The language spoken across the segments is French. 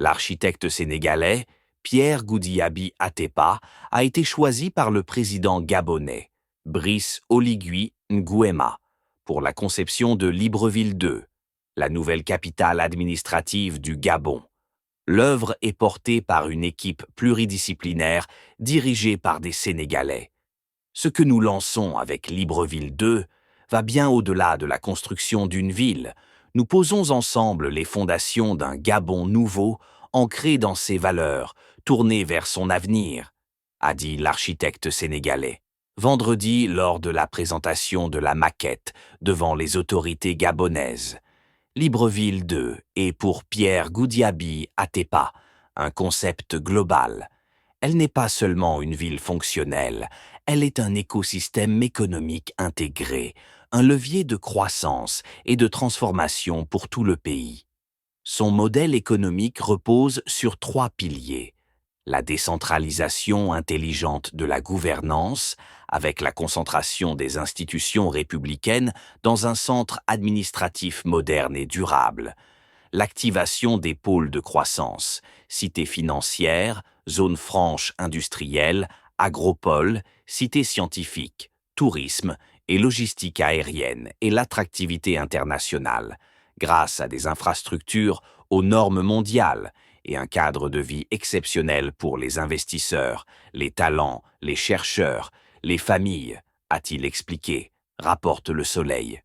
L'architecte sénégalais, Pierre Goudiaby Atepa, a été choisi par le président gabonais, Brice Oligui Nguema, pour la conception de Libreville 2, la nouvelle capitale administrative du Gabon. L'œuvre est portée par une équipe pluridisciplinaire dirigée par des Sénégalais. Ce que nous lançons avec Libreville 2 va bien au-delà de la construction d'une ville. Nous posons ensemble les fondations d'un Gabon nouveau, ancré dans ses valeurs, tourné vers son avenir, a dit l'architecte sénégalais, vendredi lors de la présentation de la maquette devant les autorités gabonaises. Libreville 2 est pour Pierre Goudiaby Atepa un concept global. Elle n'est pas seulement une ville fonctionnelle, elle est un écosystème économique intégré, un levier de croissance et de transformation pour tout le pays. Son modèle économique repose sur 3 piliers. La décentralisation intelligente de la gouvernance, avec la concentration des institutions républicaines dans un centre administratif moderne et durable. L'activation des pôles de croissance, cités financières, zones franches industrielles, agropoles, cités scientifiques, tourisme et logistique aérienne et l'attractivité internationale, grâce à des infrastructures aux normes mondiales et un cadre de vie exceptionnel pour les investisseurs, les talents, les chercheurs, les familles, a-t-il expliqué, rapporte Le Soleil.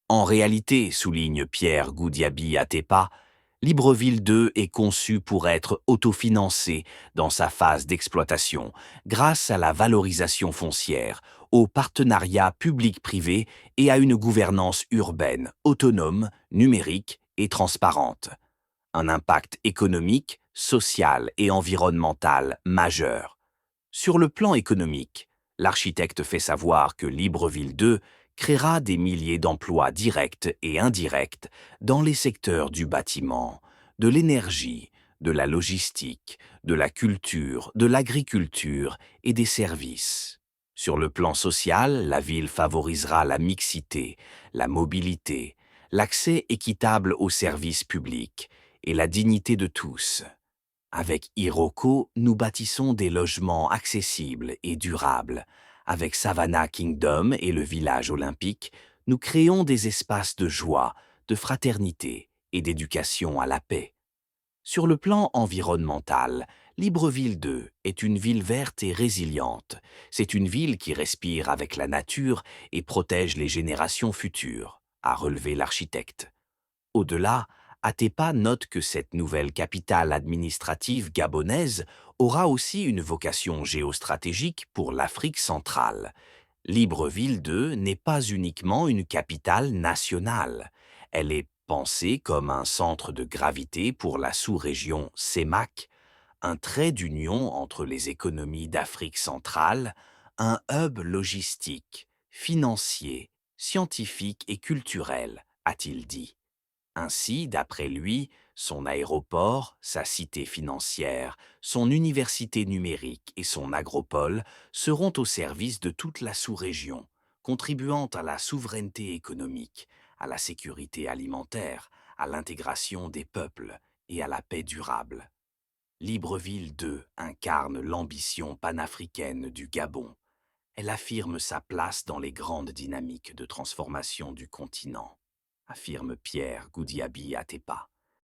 En réalité, souligne Pierre Goudiaby Atepa, Libreville 2 est conçu pour être autofinancé dans sa phase d'exploitation grâce à la valorisation foncière, au partenariat public-privé et à une gouvernance urbaine autonome, numérique et transparente. Un impact économique, social et environnemental majeur. Sur le plan économique, l'architecte fait savoir que Libreville 2 créera des milliers d'emplois directs et indirects dans les secteurs du bâtiment, de l'énergie, de la logistique, de la culture, de l'agriculture et des services. Sur le plan social, la ville favorisera la mixité, la mobilité, l'accès équitable aux services publics et la dignité de tous. Avec Iroko, nous bâtissons des logements accessibles et durables. Avec Savannah Kingdom et le village olympique, nous créons des espaces de joie, de fraternité et d'éducation à la paix. Sur le plan environnemental, Libreville 2 est une ville verte et résiliente. C'est une ville qui respire avec la nature et protège les générations futures, a relevé l'architecte. Au-delà, Atepa note que cette nouvelle capitale administrative gabonaise aura aussi une vocation géostratégique pour l'Afrique centrale. Libreville 2 n'est pas uniquement une capitale nationale. Elle est pensée comme un centre de gravité pour la sous-région CEMAC, un trait d'union entre les économies d'Afrique centrale, un hub logistique, financier, scientifique et culturel, a-t-il dit. Ainsi, d'après lui, son aéroport, sa cité financière, son université numérique et son agropole seront au service de toute la sous-région, contribuant à la souveraineté économique, à la sécurité alimentaire, à l'intégration des peuples et à la paix durable. Libreville 2 incarne l'ambition panafricaine du Gabon. Elle affirme sa place dans les grandes dynamiques de transformation du continent, affirme Pierre Goudiaby Atepa.